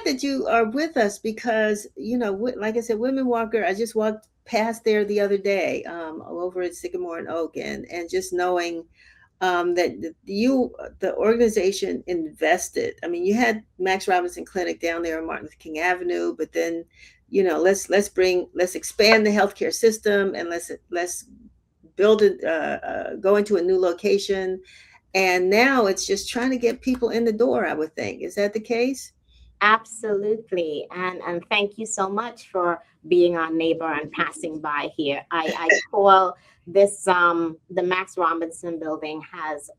that you are with us because, like I said, Whitman-Walker, I just walked past there the other day, over at Sycamore and Oak, and just knowing that the organization invested. I mean, you had Max Robinson Clinic down there on Martin Luther King Avenue, but then, let's expand the healthcare system, and let's build it, go into a new location. And now it's just trying to get people in the door, I would think. Is that the case? Absolutely. And thank you so much for being our neighbor and passing by here. I call this the Max Robinson building has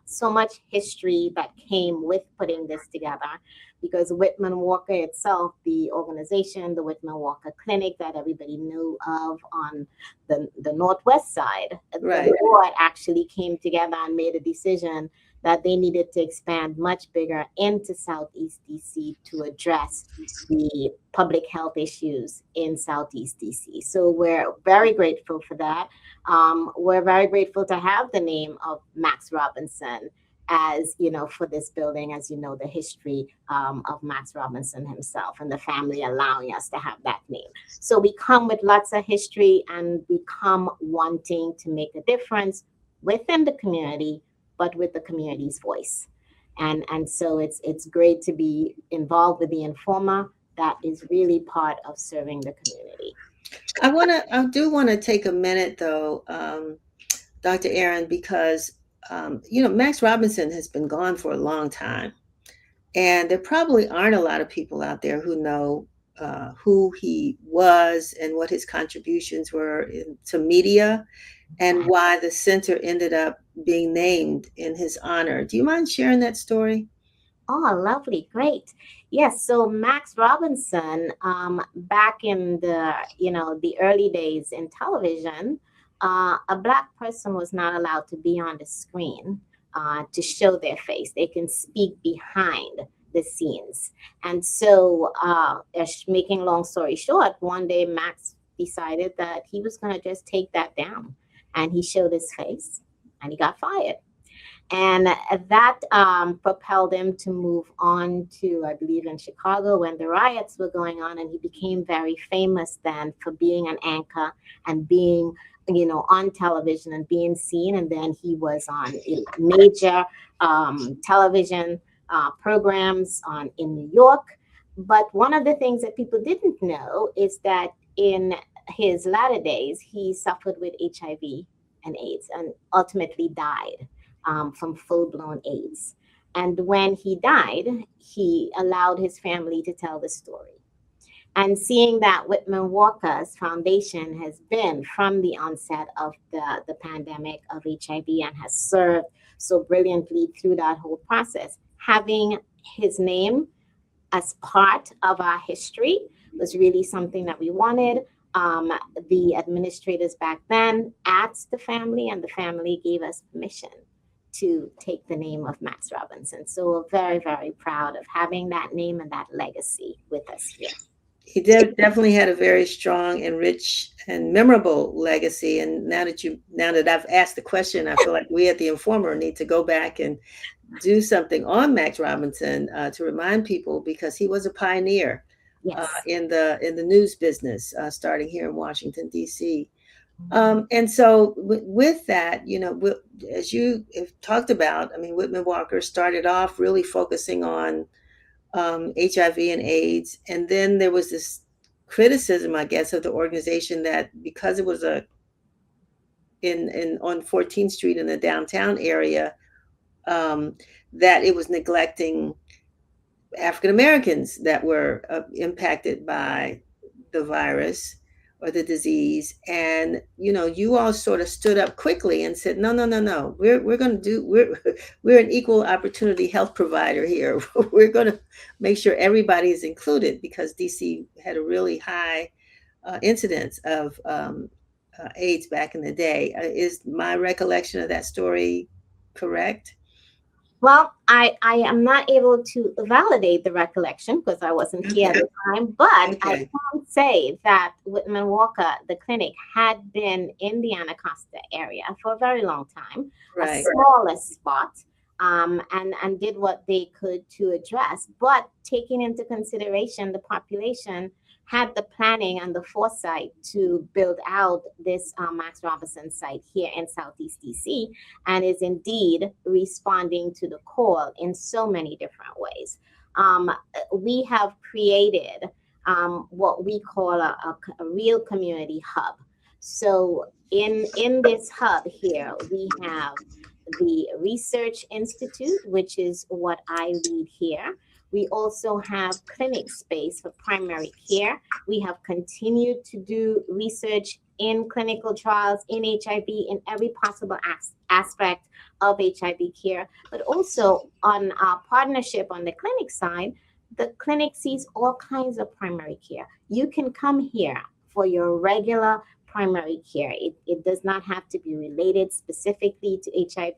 so much history that came with putting this together, because Whitman-Walker itself, the organization, the Whitman-Walker Clinic that everybody knew of on the Northwest side, Right. the board actually came together and made a decision that they needed to expand much bigger into Southeast DC to address the public health issues in Southeast DC. So we're very grateful for that. We're very grateful to have the name of Max Robinson as, for this building, as you know, the history of Max Robinson himself and the family allowing us to have that name. So we come with lots of history, and we come wanting to make a difference within the community, but with the community's voice. And so it's great to be involved with the Informa. That is really part of serving the community. I do want to take a minute though, Dr. Aaron, because Max Robinson has been gone for a long time, and there probably aren't a lot of people out there who know who he was and what his contributions were to media, and why the center ended up being named in his honor. Do you mind sharing that story? Oh, lovely, great. Yes, so Max Robinson, back in the early days in television, a Black person was not allowed to be on the screen to show their face. They can speak behind the scenes. And so, making long story short, one day Max decided that he was going to just take that down, and he showed his face, and he got fired. And that propelled him to move on to, I believe, in Chicago when the riots were going on. And he became very famous then for being an anchor and being, on television and being seen. And then he was on major television programs in New York. But one of the things that people didn't know is that in his latter days, he suffered with HIV and AIDS and ultimately died from full-blown AIDS. And when he died, he allowed his family to tell the story. And seeing that Whitman-Walker's foundation has been from the onset of the pandemic of HIV and has served so brilliantly through that whole process, having his name as part of our history was really something that we wanted. The administrators back then asked the family, and the family gave us permission to take the name of Max Robinson. So we're very, very proud of having that name and that legacy with us here. He definitely had a very strong and rich and memorable legacy. And now that I've asked the question, I feel like we at the Informer need to go back and do something on Max Robinson to remind people, because he was a pioneer in the news business, starting here in Washington, D.C. And so with that, as you have talked about, I mean, Whitman-Walker started off really focusing on HIV and AIDS. And then there was this criticism, I guess, of the organization that because it was on 14th Street in the downtown area, that it was neglecting African Americans that were impacted by the virus or the disease. And you all sort of stood up quickly and said, no, we're an equal opportunity health provider here. We're going to make sure everybody is included, because DC had a really high incidence of AIDS back in the day. Is my recollection of that story correct? Well, I am not able to validate the recollection because I wasn't here at the time, but I can say that Whitman-Walker, the clinic, had been in the Anacostia area for a very long time, a smaller spot. and did what they could to address. But taking into consideration the population had the planning and the foresight to build out this Max Robinson site here in Southeast DC, and is indeed responding to the call in so many different ways. Um, we have created what we call a real community hub. So in this hub here, we have the Research Institute, which is what I lead here. We also have clinic space for primary care. We have continued to do research in clinical trials in HIV in every possible aspect of HIV care, but also on our partnership on the clinic side, the clinic sees all kinds of primary care. You can come here for your regular primary care. It does not have to be related specifically to HIV,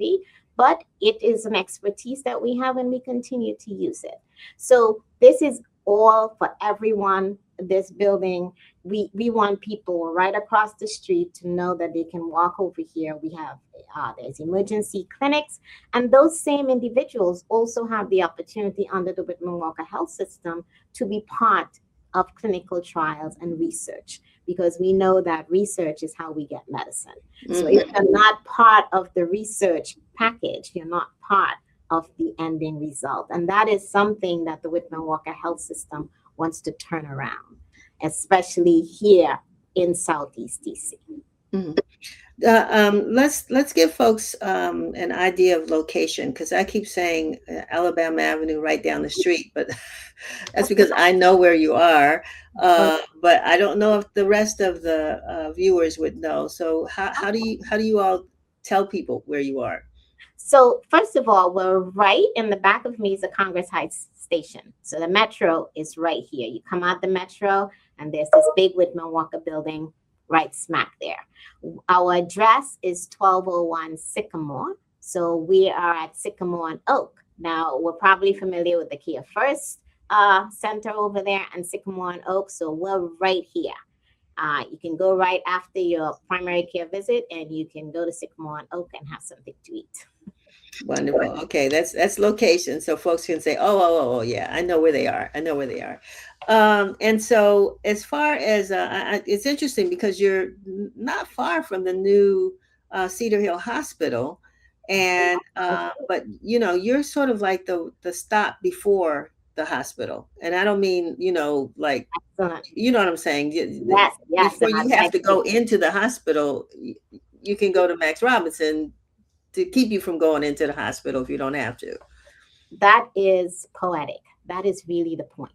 but it is an expertise that we have and we continue to use it. So this is all for everyone. This building, we want people right across the street to know that they can walk over here. We have there's emergency clinics, and those same individuals also have the opportunity under the Whitman-Walker Health System to be part of clinical trials and research, because we know that research is how we get medicine. So if you're not part of the research package, you're not part of the ending result. And that is something that the Whitman-Walker Health System wants to turn around, especially here in Southeast DC. Mhm. Let's give folks an idea of location, because I keep saying Alabama Avenue right down the street, but that's because I know where you are. But I don't know if the rest of the viewers would know. So how do you all tell people where you are? So first of all, we're right in the back of me is the Congress Heights station. So the metro is right here. You come out the metro and there's this big Whitman-Walker building right smack there. Our address is 1201 Sycamore. So we are at Sycamore and Oak. Now, we're probably familiar with the Kia First Center over there and Sycamore and Oak. So we're right here. You can go right after your primary care visit and you can go to Sycamore and Oak and have something to eat. Wonderful. Okay, that's location, so folks can say, oh, yeah, I know where they are. I know where they are. And so, as far as it's interesting because you're not far from the new Cedar Hill Hospital, and but you're sort of like the stop before the hospital, and I don't mean like Excellent. you know what I'm saying. Yes. Before And you I'd have like to go into the hospital, you can go to Max Robinson to keep you from going into the hospital if you don't have to. that is poetic. That is really the point.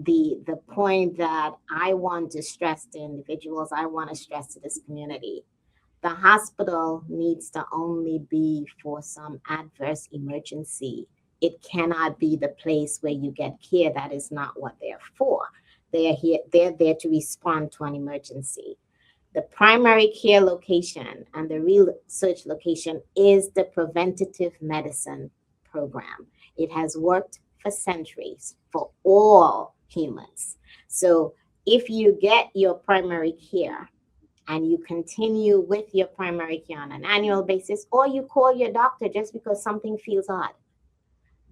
The point that I want to stress to individuals, I want to stress to this community. The hospital needs to only be for some adverse emergency. It cannot be the place where you get care. That is not what they're for. They're there to respond to an emergency. The primary care location and the research location is the preventative medicine program. It has worked for centuries for all humans. So if you get your primary care and you continue with your primary care on an annual basis, or you call your doctor just because something feels odd,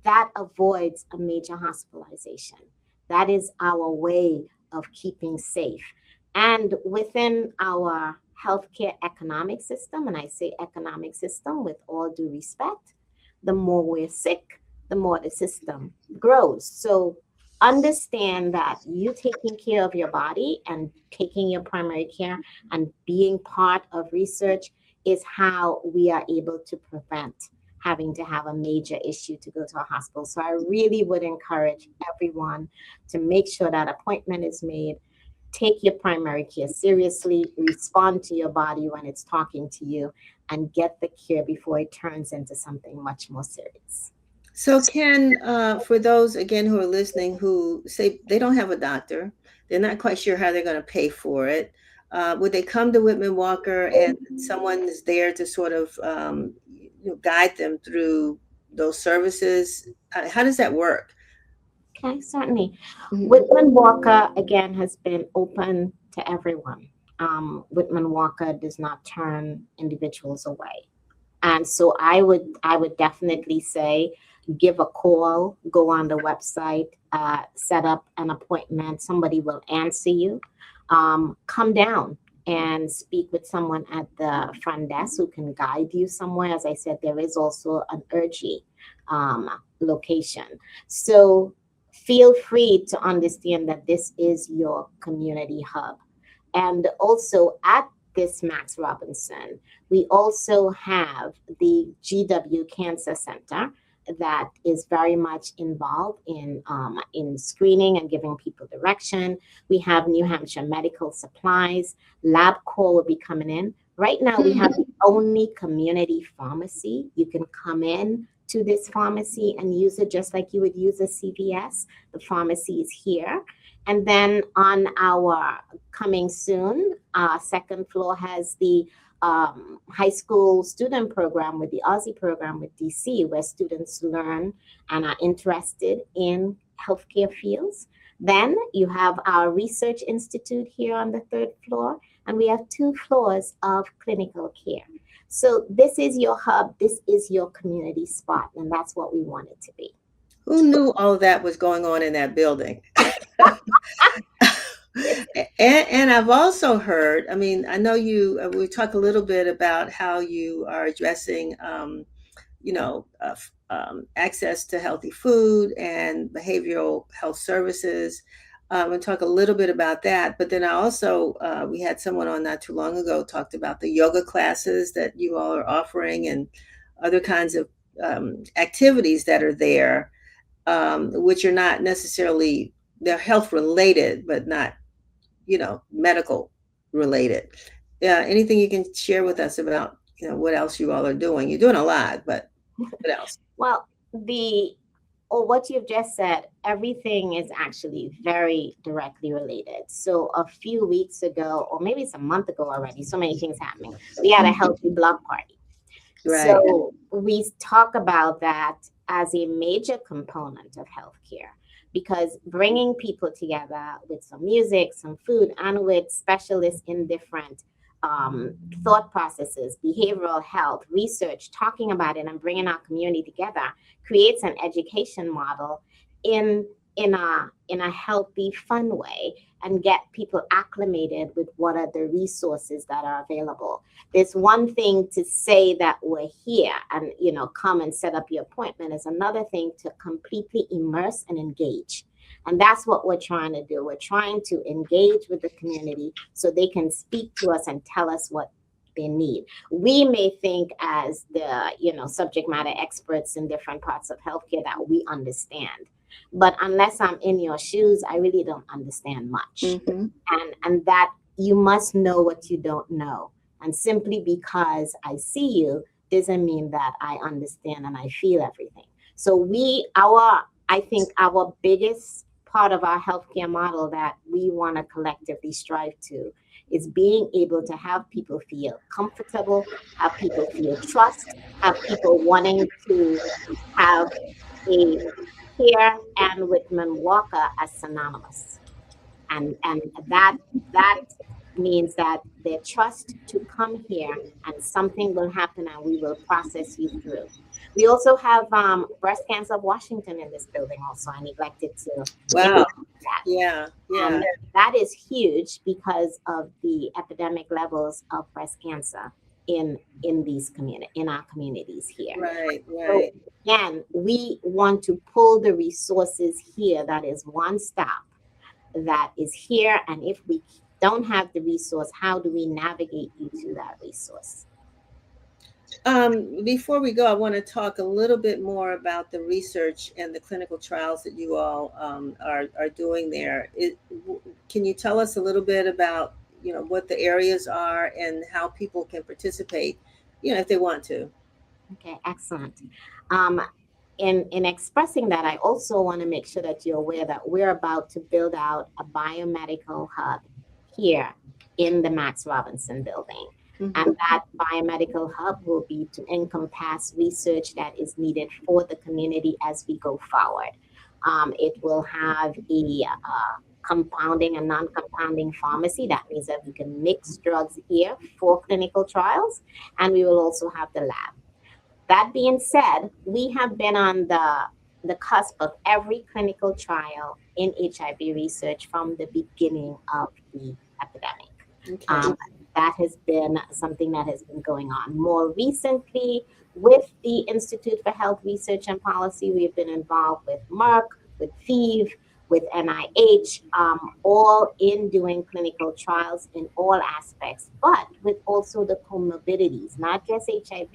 that avoids a major hospitalization. That is our way of keeping safe. And within our healthcare economic system, and I say economic system with all due respect, the more we're sick, the more the system grows. So understand that you taking care of your body and taking your primary care and being part of research is how we are able to prevent having to have a major issue to go to a hospital. So I really would encourage everyone to make sure that appointment is made. Take your primary care seriously, respond to your body when it's talking to you, and get the care before it turns into something much more serious. So, Ken, for those again who are listening who say they don't have a doctor, they're not quite sure how they're going to pay for it, would they come to Whitman Walker and someone is there to sort of guide them through those services? How does that work? Okay, certainly. Mhm. Whitman Walker, again, has been open to everyone. Whitman Walker does not turn individuals away. And so I would definitely say give a call, go on the website, set up an appointment. Somebody will answer you. Come down and speak with someone at the front desk who can guide you somewhere. As I said, there is also an urgent um, location. So feel free to understand that this is your community hub. And also at this Max Robinson, we also have the GW Cancer Center that is very much involved in screening and giving people direction. We have New Hampshire Medical Supplies. LabCorp will be coming in. Right now, we have the only community pharmacy. You can come in to this pharmacy and use it just like you would use a CVS. The pharmacy is here. And then on our coming soon, second floor has the high school student program with the Aussie program with DC, where students learn and are interested in healthcare fields. Then you have our research institute here on the third floor, and we have 2 floors of clinical care. So this is your hub, this is your community spot, and that's what we want it to be. Who knew all of that was going on in that building? And I've also heard, I mean, I know you, we talk a little bit about how you are addressing, access to healthy food and behavioral health services. And talk a little bit about that. But then I also, we had someone on not too long ago talked about the yoga classes that you all are offering and other kinds of activities that are there, which are not necessarily, they're health related, but not, medical related. Anything you can share with us about, what else you all are doing? You're doing a lot, but what else? Well, the or what you've just said, everything is actually very directly related. So a few weeks ago, or maybe it's a month ago already, so many things happening. We had a healthy block party. Right. So we talk about that as a major component of healthcare because bringing people together with some music, some food, and with specialists in different thought processes, behavioral health, research, talking about it and bringing our community together creates an education model in in a healthy, fun way and get people acclimated with what are the resources that are available. There's one thing to say that we're here and come and set up your appointment is another thing to completely immerse and engage. And that's what we're trying to do. We're trying to engage with the community so they can speak to us and tell us what they need. We may think as the subject matter experts in different parts of healthcare that we understand. But unless I'm in your shoes, I really don't understand much. Mm-hmm. And that you must know what you don't know. And simply because I see you doesn't mean that I understand and I feel everything. So I think our biggest part of our healthcare model that we want to collectively strive to is being able to have people feel comfortable, have people feel trust, have people wanting to have a care and Whitman-Walker as synonymous. And that means that they trust to come here and something will happen and we will process you through. We also have breast cancer of Washington in this building also. I neglected to Wow. that. Yeah. Yeah. That is huge because of the epidemic levels of breast cancer in our communities here. Right. So Right. again, we want to pull the resources here that is one stop that is here. And if we don't have the resource, how do we navigate you to that resource? Before we go, I want to talk a little bit more about the research and the clinical trials that you all are doing there. Can you tell us a little bit about what the areas are and how people can participate, if they want to? Okay, excellent. Um, in expressing that, I also want to make sure that you're aware that we're about to build out a biomedical hub here in the Max Robinson building. Mm-hmm. And that biomedical hub will be to encompass research that is needed for the community as we go forward. It will have a compounding and non-compounding pharmacy. That means that we can mix drugs here for clinical trials. And we will also have the lab. That being said, we have been on the cusp of every clinical trial in HIV research from the beginning of the epidemic. Okay. Um, that has been something that has been going on. More recently, with the Institute for Health Research and Policy, we've been involved with Merck, with FEVE, with NIH, all in doing clinical trials in all aspects, but with also the comorbidities, not just HIV,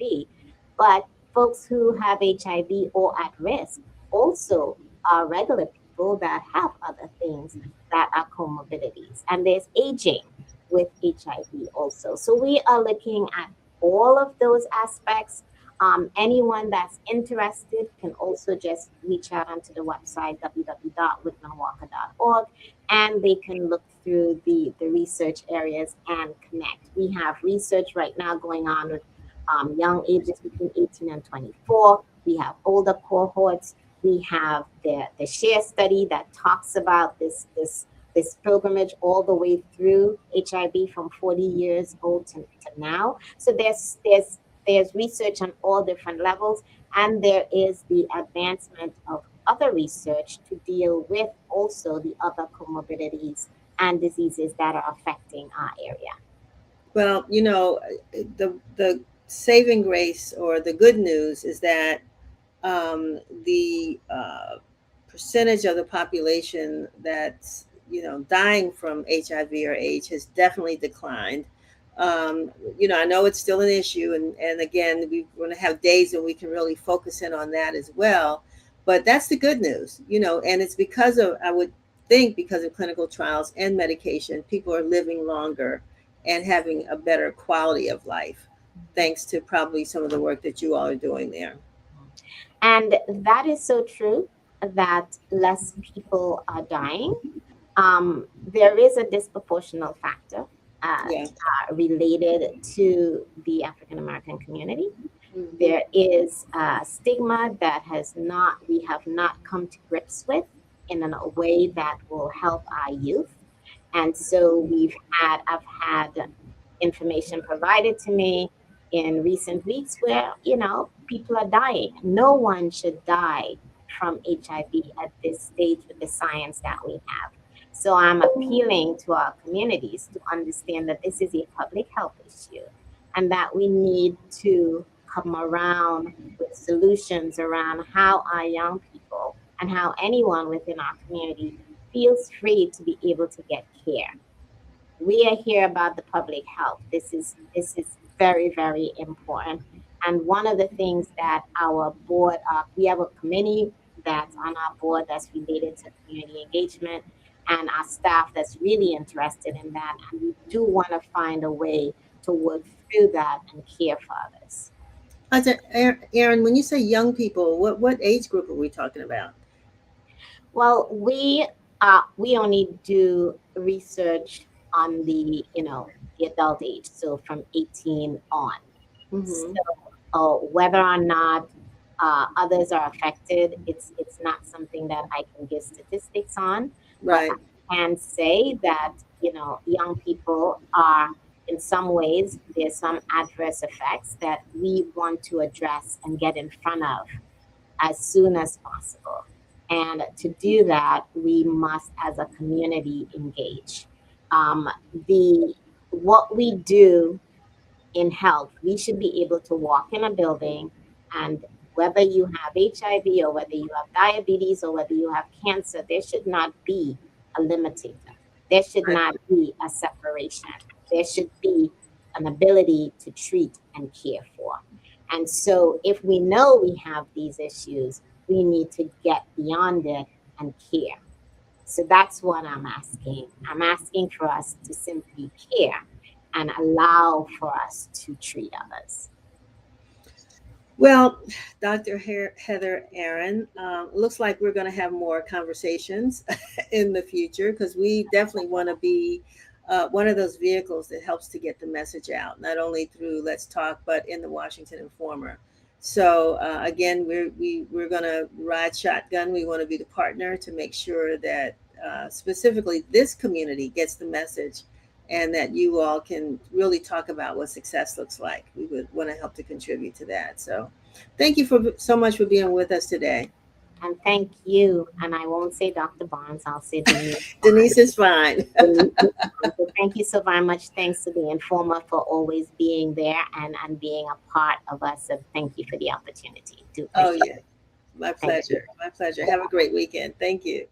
but folks who have HIV or at risk also are regular people that have other things that are comorbidities. And there's aging with HIV also. So we are looking at all of those aspects. Anyone that's interested can also just reach out onto the website www.whitmanwalker.org, and they can look through the research areas and connect. We have research right now going on with young ages between 18 and 24. We have older cohorts. We have the SHARE study that talks about this pilgrimage all the way through HIV from 40 years old to now. So there's research on all different levels, and there is the advancement of other research to deal with also the other comorbidities and diseases that are affecting our area. Well, the saving grace or the good news is that the percentage of the population that's dying from HIV or AIDS has definitely declined. I know it's still an issue, and again, we're going to have days when we can really focus in on that as well. But that's the good news, and it's because of, I would think, because of clinical trials and medication, people are living longer and having a better quality of life, thanks to probably some of the work that you all are doing there. And that is so true that less people are dying. There is a disproportional factor Yeah. related to the African American community. Mhm. There is a stigma that we have not come to grips with in a way that will help our youth. And so I've had information provided to me in recent weeks where, people are dying. No one should die from HIV at this stage with the science that we have. So I'm appealing to our communities to understand that this is a public health issue and that we need to come around with solutions around how our young people and how anyone within our community feels free to be able to get care. We are here about the public health. This is very, very important. And one of the things that our board, we have a committee that's on our board that's related to community engagement, and our staff that's really interested in that. And we do want to find a way to work through that and care for others. I said, Aaron, when you say young people, what age group are we talking about? Well, we only do research on the adult age, so from 18 on. Hmm. So, whether or not others are affected, it's not something that I can give statistics on, but Right. I can say that young people are, in some ways, there's some adverse effects that we want to address and get in front of as soon as possible. And to do that, we must, as a community, engage. Um, the What we do in health, we should be able to walk in a building, and whether you have HIV or whether you have diabetes or whether you have cancer, there should not be a limitator. There should Right. not be a separation. There should be an ability to treat and care for. And so, if we know we have these issues, we need to get beyond it and care. So that's what I'm asking. I'm asking for us to simply care and allow for us to treat others. Well, Dr. Heather Aaron, looks like we're going to have more conversations in the future, because we definitely want to be one of those vehicles that helps to get the message out, not only through Let's Talk, but in the Washington Informer. So again, we're going to ride shotgun. We want to be the partner to make sure that specifically this community gets the message, and that you all can really talk about what success looks like. We would want to help to contribute to that. So Thank you for so much for being with us today. And thank you. And I won't say Dr. Barnes, I'll say Denise Barnes. Denise is fine. Denise Barnes. So thank you so very much. Thanks to the Informer for always being there and being a part of us. And thank you for the opportunity. Do Oh, appreciate yeah. it. My Thank you. pleasure. My pleasure. Have a great weekend. Thank you.